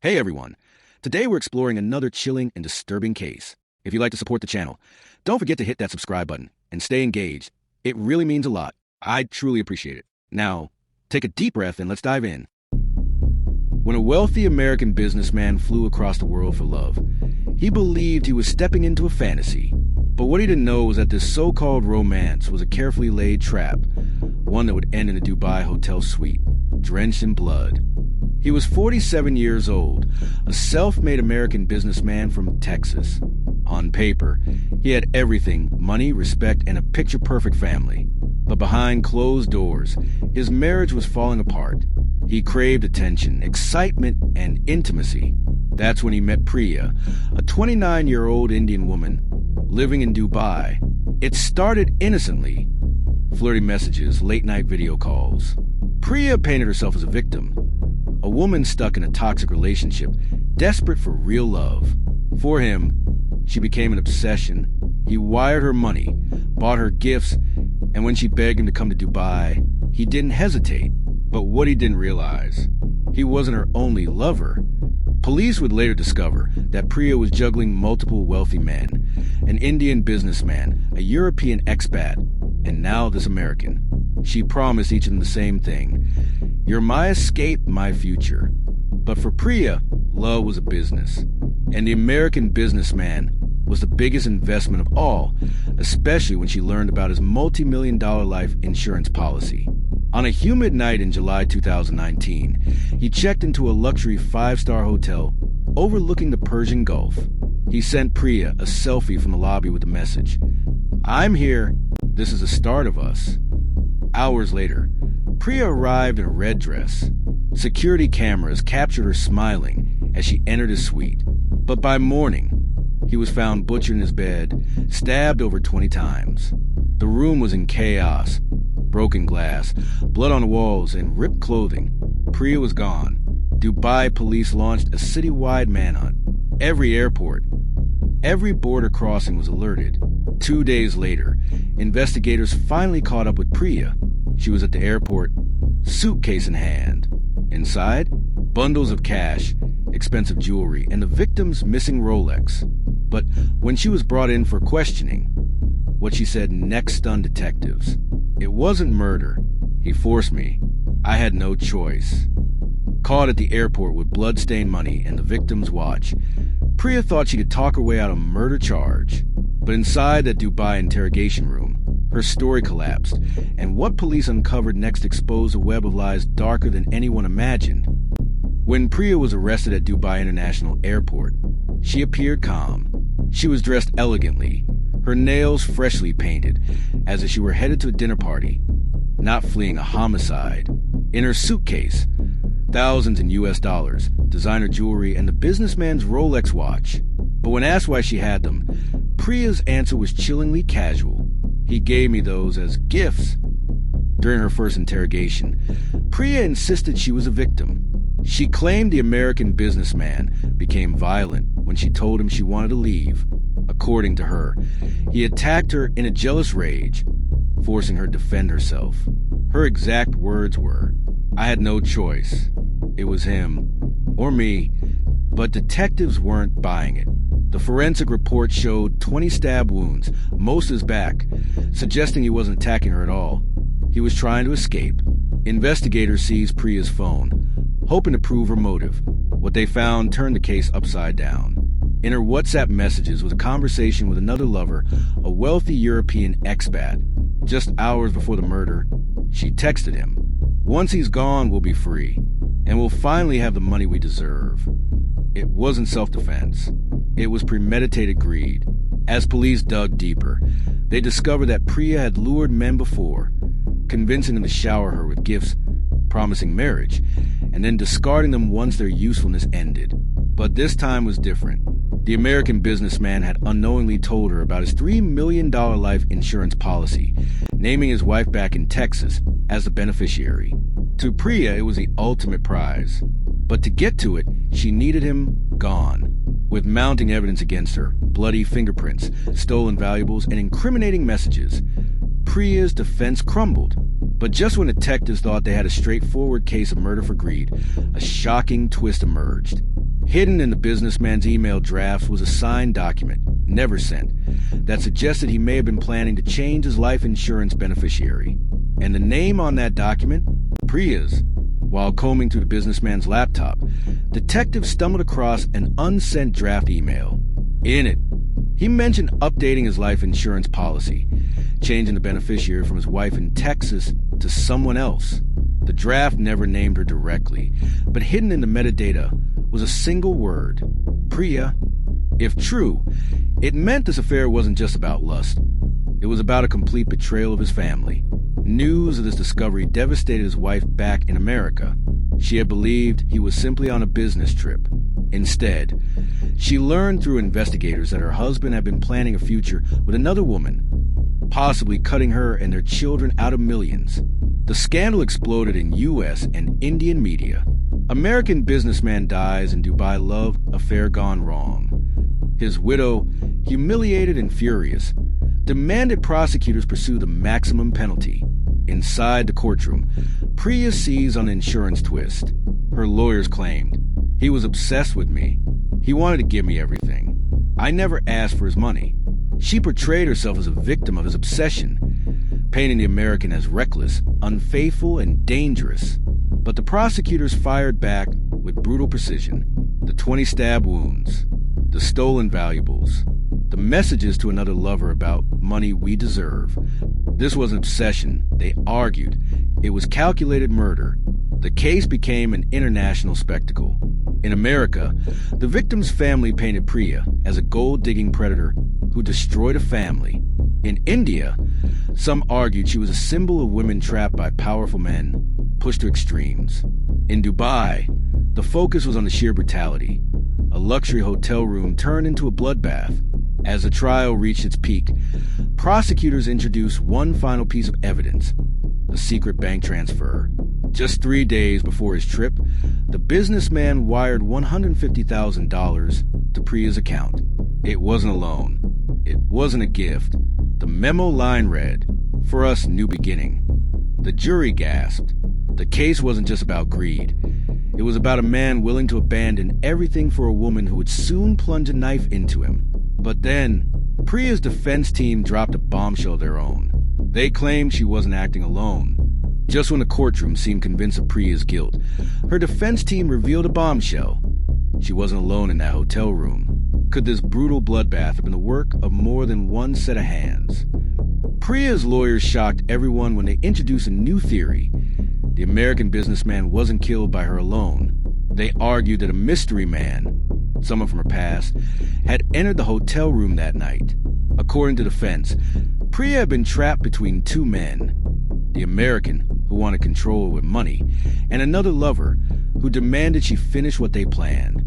Hey everyone! Today we're exploring another chilling and disturbing case. If you'd like to support the channel, don't forget to hit that subscribe button and stay engaged. It really means a lot. I truly appreciate it. Now, take a deep breath and let's dive in. When a wealthy American businessman flew across the world for love, he believed he was stepping into a fantasy. But what he didn't know was that this so-called romance was a carefully laid trap, one that would end in a Dubai hotel suite, drenched in blood. He was 47 years old, a self-made American businessman from Texas. On paper, he had everything: money, respect, and a picture-perfect family. But behind closed doors, his marriage was falling apart. He craved attention, excitement, and intimacy. That's when he met Priya, a 29-year-old Indian woman living in Dubai. It started innocently: flirty messages, late-night video calls. Priya painted herself as a victim, a woman stuck in a toxic relationship, desperate for real love. For him, she became an obsession. He wired her money, bought her gifts, and when she begged him to come to Dubai, he didn't hesitate. But what he didn't realize, he wasn't her only lover. Police would later discover that Priya was juggling multiple wealthy men: an Indian businessman, a European expat, and now this American. She promised each of them the same thing: "You're my escape, my future." But for Priya, love was a business, and the American businessman was the biggest investment of all, especially when she learned about his multi-million-dollar life insurance policy. On a humid night in July 2019, he checked into a luxury 5-star hotel overlooking the Persian Gulf. He sent Priya a selfie from the lobby with the message: "I'm here. This is the start of us." Hours later, Priya arrived in a red dress. Security cameras captured her smiling as she entered his suite. But by morning, he was found butchered in his bed, stabbed over 20 times. The room was in chaos: broken glass, blood on the walls, and ripped clothing. Priya was gone. Dubai police launched a citywide manhunt. Every airport, every border crossing was alerted. 2 days later, investigators finally caught up with Priya. She was at the airport, suitcase in hand. Inside, bundles of cash, expensive jewelry, and the victim's missing Rolex. But when she was brought in for questioning, what she said next stunned detectives. "It wasn't murder. He forced me. I had no choice." Caught at the airport with blood-stained money and the victim's watch, Priya thought she could talk her way out of a murder charge. But inside that Dubai interrogation room, her story collapsed, and what police uncovered next exposed a web of lies darker than anyone imagined. When Priya was arrested at Dubai International Airport, she appeared calm. She was dressed elegantly, her nails freshly painted, as if she were headed to a dinner party, not fleeing a homicide. In her suitcase, thousands in US dollars, designer jewelry, and the businessman's Rolex watch. But when asked why she had them, Priya's answer was chillingly casual: "He gave me those as gifts." During her first interrogation, Priya insisted she was a victim. She claimed the American businessman became violent when she told him she wanted to leave. According to her, he attacked her in a jealous rage, forcing her to defend herself. Her exact words were, "I had no choice. It was him, or me." But detectives weren't buying it. The forensic report showed 20 stab wounds, most his back, suggesting he wasn't attacking her at all. He was trying to escape. Investigators seized Priya's phone, hoping to prove her motive. What they found turned the case upside down. In her WhatsApp messages was a conversation with another lover, a wealthy European expat. Just hours before the murder, she texted him, "Once he's gone, we'll be free, and we'll finally have the money we deserve." It wasn't self-defense. It was premeditated greed. As police dug deeper, they discovered that Priya had lured men before, convincing them to shower her with gifts, promising marriage, and then discarding them once their usefulness ended. But this time was different. The American businessman had unknowingly told her about his $3 million life insurance policy, naming his wife back in Texas as the beneficiary. To Priya, it was the ultimate prize. But to get to it, she needed him gone. With mounting evidence against her, bloody fingerprints, stolen valuables, and incriminating messages, Priya's defense crumbled. But just when detectives thought they had a straightforward case of murder for greed, a shocking twist emerged. Hidden in the businessman's email drafts was a signed document, never sent, that suggested he may have been planning to change his life insurance beneficiary. And the name on that document? Priya's. While combing through the businessman's laptop, detectives stumbled across an unsent draft email. In it, he mentioned updating his life insurance policy, changing the beneficiary from his wife in Texas to someone else. The draft never named her directly, but hidden in the metadata was a single word, Priya. If true, it meant this affair wasn't just about lust. It was about a complete betrayal of his family. News of this discovery devastated his wife back in America. She had believed he was simply on a business trip. Instead, she learned through investigators that her husband had been planning a future with another woman, possibly cutting her and their children out of millions. The scandal exploded in U.S. and Indian media. American businessman dies in Dubai love affair gone wrong. His widow, humiliated and furious, demanded prosecutors pursue the maximum penalty. Inside the courtroom, Priya seized on an insurance twist. Her lawyers claimed, "He was obsessed with me. He wanted to give me everything. I never asked for his money." She portrayed herself as a victim of his obsession, painting the American as reckless, unfaithful, and dangerous. But the prosecutors fired back with brutal precision. The 20 stab wounds, the stolen valuables, the messages to another lover about money we deserve. This wasn't obsession, they argued. It was calculated murder. The case became an international spectacle. In America, the victim's family painted Priya as a gold-digging predator who destroyed a family. In India, some argued she was a symbol of women trapped by powerful men, pushed to extremes. In Dubai, the focus was on the sheer brutality. A luxury hotel room turned into a bloodbath. As the trial reached its peak, prosecutors introduced one final piece of evidence, a secret bank transfer. Just 3 days before his trip, the businessman wired $150,000 to Priya's account. It wasn't a loan. It wasn't a gift. The memo line read, "For us, new beginning." The jury gasped. The case wasn't just about greed. It was about a man willing to abandon everything for a woman who would soon plunge a knife into him. But then, Priya's defense team dropped a bombshell of their own. They claimed she wasn't acting alone. Just when the courtroom seemed convinced of Priya's guilt, her defense team revealed a bombshell. She wasn't alone in that hotel room. Could this brutal bloodbath have been the work of more than one set of hands? Priya's lawyers shocked everyone when they introduced a new theory. The American businessman wasn't killed by her alone. They argued that a mystery man, someone from her past, had entered the hotel room that night. According to defense, Priya had been trapped between two men. The American, who wanted control with money, and another lover, who demanded she finish what they planned.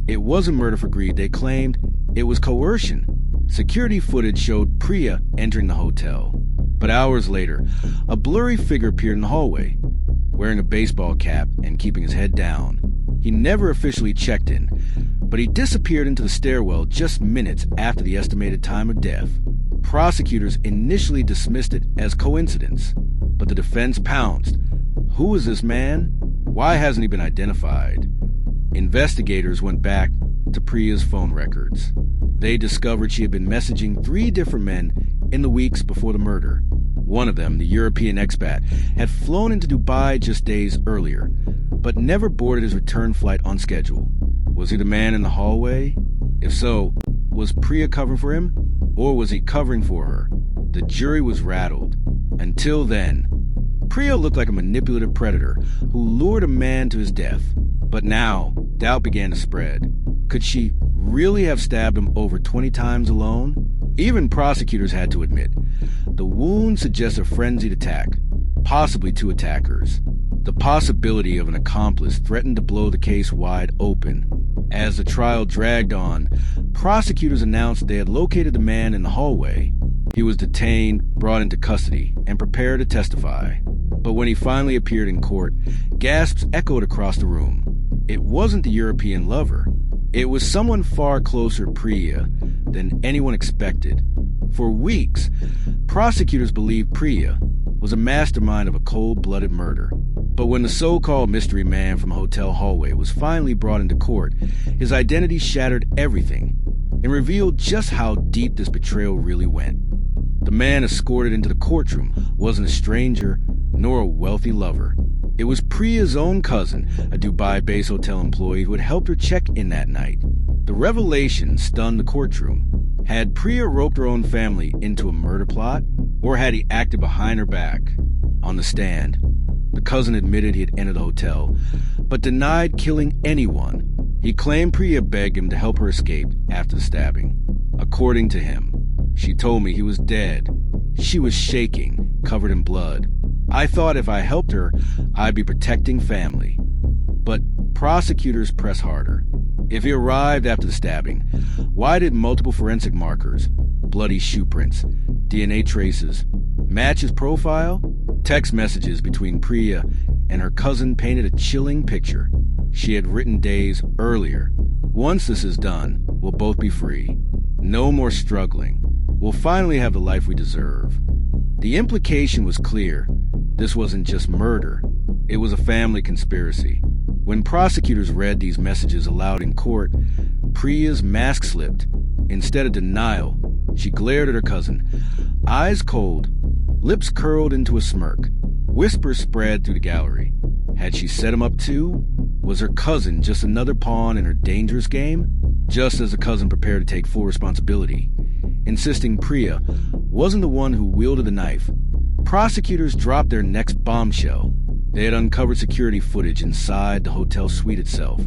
It wasn't murder for greed, they claimed. It was coercion. Security footage showed Priya entering the hotel. But hours later, a blurry figure appeared in the hallway, wearing a baseball cap and keeping his head down. He never officially checked in, but he disappeared into the stairwell just minutes after the estimated time of death. Prosecutors initially dismissed it as coincidence, but the defense pounced. Who is this man? Why hasn't he been identified? Investigators went back to Priya's phone records. They discovered she had been messaging 3 different men in the weeks before the murder. One of them, the European expat, had flown into Dubai just days earlier, but never boarded his return flight on schedule. Was he the man in the hallway? If so, was Priya covering for him? Or was he covering for her? The jury was rattled. Until then, Priya looked like a manipulative predator who lured a man to his death. But now, doubt began to spread. Could she really have stabbed him over 20 times alone? Even prosecutors had to admit, the wound suggests a frenzied attack, possibly 2 attackers. The possibility of an accomplice threatened to blow the case wide open. As the trial dragged on, prosecutors announced they had located the man in the hallway. He was detained, brought into custody, and prepared to testify. But when he finally appeared in court, gasps echoed across the room. It wasn't the European lover. It was someone far closer to Priya than anyone expected. For weeks, prosecutors believed Priya was a mastermind of a cold-blooded murder. But when the so-called mystery man from a hotel hallway was finally brought into court, his identity shattered everything and revealed just how deep this betrayal really went. The man escorted into the courtroom wasn't a stranger nor a wealthy lover. It was Priya's own cousin, a Dubai-based hotel employee who had helped her check in that night. The revelation stunned the courtroom. Had Priya roped her own family into a murder plot, or had he acted behind her back? On the stand, the cousin admitted he had entered the hotel, but denied killing anyone. He claimed Priya begged him to help her escape after the stabbing. According to him, she told me he was dead. She was shaking, covered in blood. I thought if I helped her, I'd be protecting family. But prosecutors press harder. If he arrived after the stabbing, why did multiple forensic markers, bloody shoe prints, DNA traces, match his profile? Text messages between Priya and her cousin painted a chilling picture. She had written days earlier. Once this is done, we'll both be free. No more struggling. We'll finally have the life we deserve. The implication was clear. This wasn't just murder. It was a family conspiracy. When prosecutors read these messages aloud in court, Priya's mask slipped. Instead of denial, she glared at her cousin, eyes cold, lips curled into a smirk. Whispers spread through the gallery. Had she set him up too? Was her cousin just another pawn in her dangerous game? Just as the cousin prepared to take full responsibility, insisting Priya wasn't the one who wielded the knife, prosecutors dropped their next bombshell. They had uncovered security footage inside the hotel suite itself.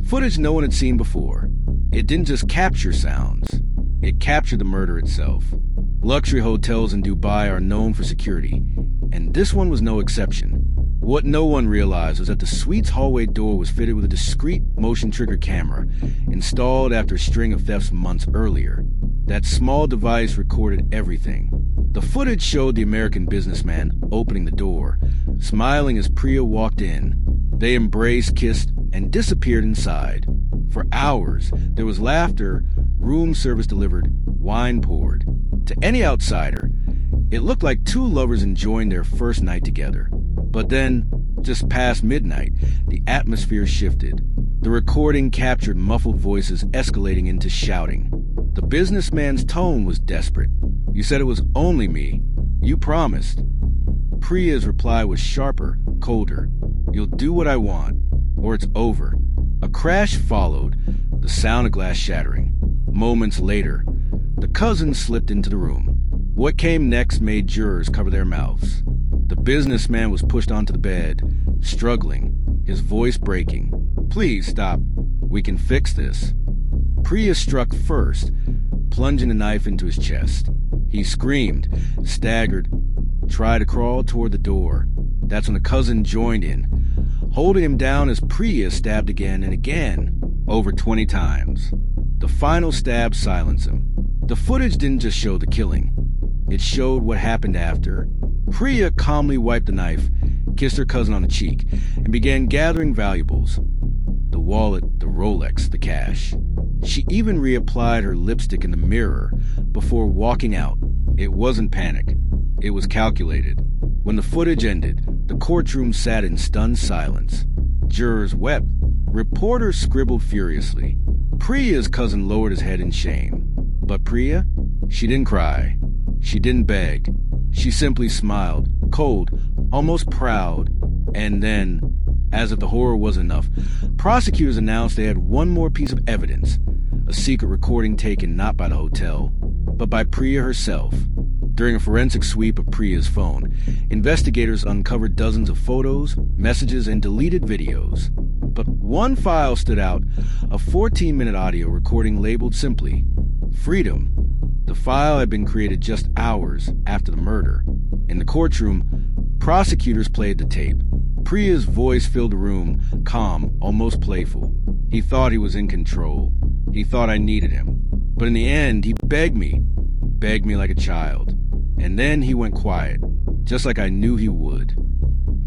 Footage no one had seen before. It didn't just capture sounds. It captured the murder itself. Luxury hotels in Dubai are known for security, and this one was no exception. What no one realized was that the suite's hallway door was fitted with a discreet motion trigger camera installed after a string of thefts months earlier. That small device recorded everything. The footage showed the American businessman opening the door, smiling as Priya walked in. They embraced, kissed, and disappeared inside. For hours, there was laughter, room service delivered, wine poured. To any outsider, it looked like two lovers enjoying their first night together. But then, just past midnight, the atmosphere shifted. The recording captured muffled voices escalating into shouting. The businessman's tone was desperate. You said it was only me. You promised. Priya's reply was sharper, colder. You'll do what I want, or it's over. A crash followed, the sound of glass shattering. Moments later, the cousin slipped into the room. What came next made jurors cover their mouths. The businessman was pushed onto the bed, struggling, his voice breaking. Please stop. We can fix this. Priya struck first, plunging the knife into his chest. He screamed, staggered, tried to crawl toward the door. That's when the cousin joined in, holding him down as Priya stabbed again and again, over 20 times. The final stab silenced him. The footage didn't just show the killing. It showed what happened after. Priya calmly wiped the knife, kissed her cousin on the cheek, and began gathering valuables. The wallet, the Rolex, the cash. She even reapplied her lipstick in the mirror before walking out. It wasn't panic. It was calculated. When the footage ended, the courtroom sat in stunned silence. Jurors wept. Reporters scribbled furiously. Priya's cousin lowered his head in shame. But Priya? She didn't cry. She didn't beg. She simply smiled, cold, almost proud. And then, as if the horror was enough, prosecutors announced they had one more piece of evidence. A secret recording taken not by the hotel, but by Priya herself. During a forensic sweep of Priya's phone, investigators uncovered dozens of photos, messages, and deleted videos. But one file stood out, a 14-minute audio recording labeled simply, Freedom. The file had been created just hours after the murder. In the courtroom, prosecutors played the tape. Priya's voice filled the room, calm, almost playful. He thought he was in control. He thought I needed him. But in the end, he begged me like a child. And then he went quiet, just like I knew he would.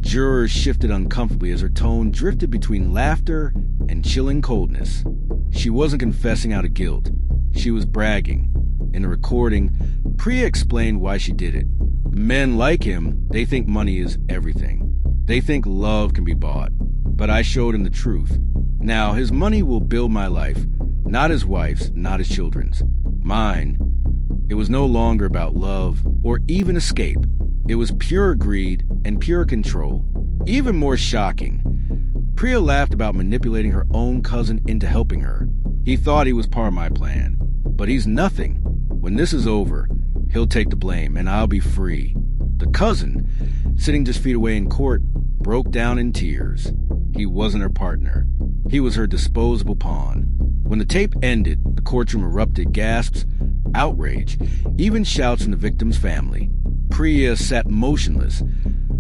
Jurors shifted uncomfortably as her tone drifted between laughter and chilling coldness. She wasn't confessing out of guilt. She was bragging. In the recording, Priya explained why she did it. Men like him, they think money is everything. They think love can be bought, but I showed him the truth. Now, his money will build my life, not his wife's, not his children's. Mine. It was no longer about love or even escape. It was pure greed and pure control. Even more shocking, Priya laughed about manipulating her own cousin into helping her. He thought he was part of my plan, but he's nothing. When this is over, he'll take the blame and I'll be free. The cousin, sitting just feet away in court, broke down in tears. He wasn't her partner. He was her disposable pawn. When the tape ended, the courtroom erupted gasps, outrage, even shouts from the victim's family. Priya sat motionless,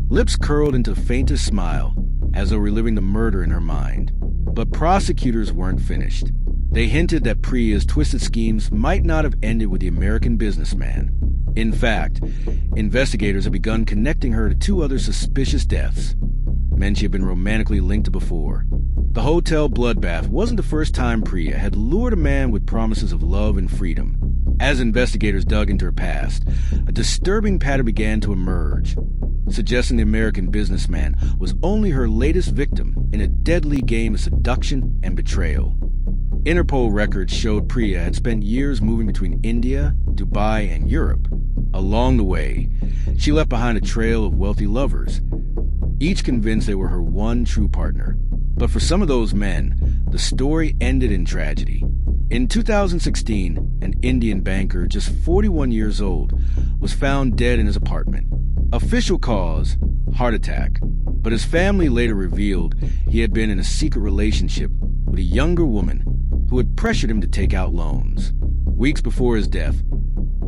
lips curled into the faintest smile, as though reliving the murder in her mind. But prosecutors weren't finished. They hinted that Priya's twisted schemes might not have ended with the American businessman. In fact, investigators had begun connecting her to two other suspicious deaths, men she had been romantically linked to before. The hotel Bloodbath wasn't the first time Priya had lured a man with promises of love and freedom. As investigators dug into her past, a disturbing pattern began to emerge, suggesting the American businessman was only her latest victim in a deadly game of seduction and betrayal. Interpol records showed Priya had spent years moving between India, Dubai, and Europe. Along the way, she left behind a trail of wealthy lovers, each convinced they were her one true partner. But for some of those men, the story ended in tragedy. In 2016, an Indian banker, just 41 years old, was found dead in his apartment. Official cause, heart attack. But his family later revealed he had been in a secret relationship with a younger woman who had pressured him to take out loans. Weeks before his death,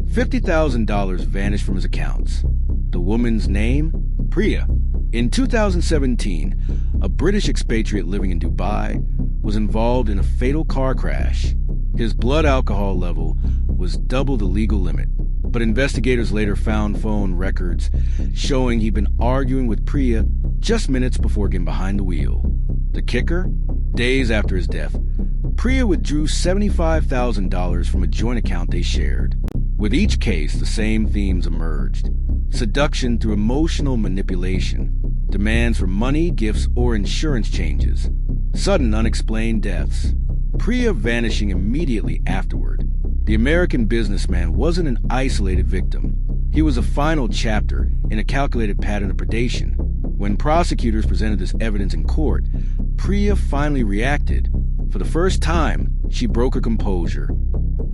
$50,000 vanished from his accounts. The woman's name? Priya. In 2017, a British expatriate living in Dubai was involved in a fatal car crash. His blood alcohol level was double the legal limit, but investigators later found phone records showing he'd been arguing with Priya just minutes before getting behind the wheel. The kicker? Days after his death, Priya withdrew $75,000 from a joint account they shared. With each case, the same themes emerged. Seduction through emotional manipulation, demands for money, gifts, or insurance changes, sudden unexplained deaths, Priya vanishing immediately afterward. The American businessman wasn't an isolated victim. He was a final chapter in a calculated pattern of predation. When prosecutors presented this evidence in court, Priya finally reacted. For the first time, she broke her composure,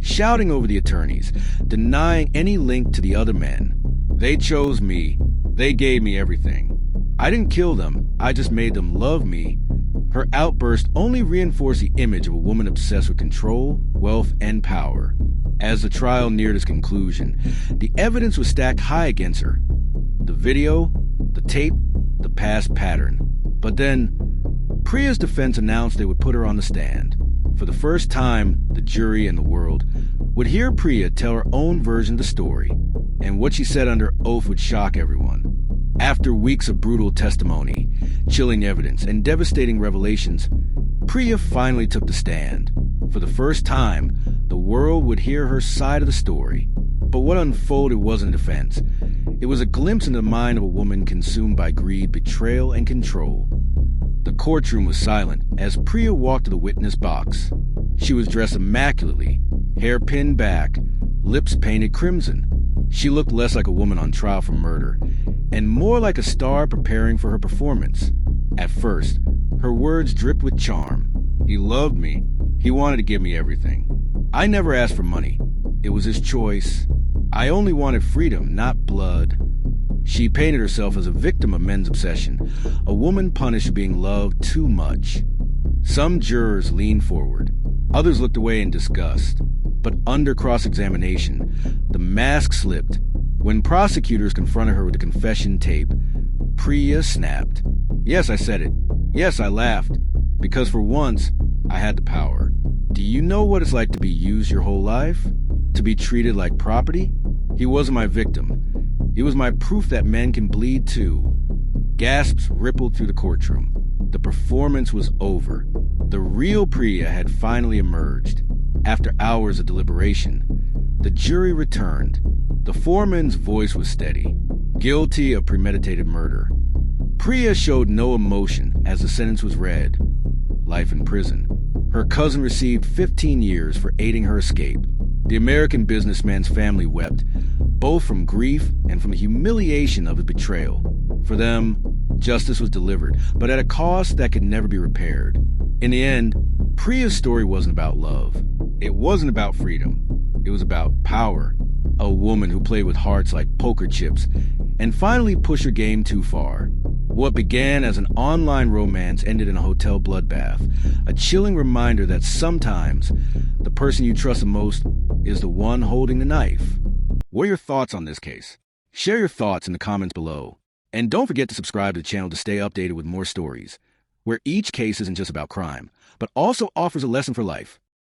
shouting over the attorneys, denying any link to the other men. They chose me. They gave me everything. I didn't kill them. I just made them love me. Her outburst only reinforced the image of a woman obsessed with control, wealth, and power. As the trial neared its conclusion, the evidence was stacked high against her. The video, the tape, the past pattern. But then, Priya's defense announced they would put her on the stand. For the first time, the jury and the world would hear Priya tell her own version of the story, and what she said under oath would shock everyone. After weeks of brutal testimony, chilling evidence, and devastating revelations, Priya finally took the stand. For the first time, the world would hear her side of the story. But what unfolded wasn't a defense. It was a glimpse into the mind of a woman consumed by greed, betrayal, and control. The courtroom was silent as Priya walked to the witness box. She was dressed immaculately, hair pinned back, lips painted crimson. She looked less like a woman on trial for murder, and more like a star preparing for her performance. At first, her words dripped with charm. He loved me. He wanted to give me everything. I never asked for money. It was his choice. I only wanted freedom, not blood. She painted herself as a victim of men's obsession, a woman punished for being loved too much. Some jurors leaned forward. Others looked away in disgust. But under cross-examination, the mask slipped. When prosecutors confronted her with the confession tape, Priya snapped. Yes, I said it. Yes, I laughed. Because for once, I had the power. Do you know what it's like to be used your whole life? To be treated like property? He wasn't my victim. He was my proof that men can bleed too. Gasps rippled through the courtroom. The performance was over. The real Priya had finally emerged. After hours of deliberation, the jury returned. The foreman's voice was steady. Guilty of premeditated murder. Priya showed no emotion as the sentence was read: life in prison. Her cousin received 15 years for aiding her escape. The American businessman's family wept, both from grief and from the humiliation of his betrayal. For them, justice was delivered, but at a cost that could never be repaired. In the end, Priya's story wasn't about love. It wasn't about freedom. It was about power. A woman who played with hearts like poker chips and finally pushed her game too far. What began as an online romance ended in a hotel bloodbath, a chilling reminder that sometimes the person you trust the most is the one holding the knife. What are your thoughts on this case? Share your thoughts in the comments below. And don't forget to subscribe to the channel to stay updated with more stories, where each case isn't just about crime, but also offers a lesson for life.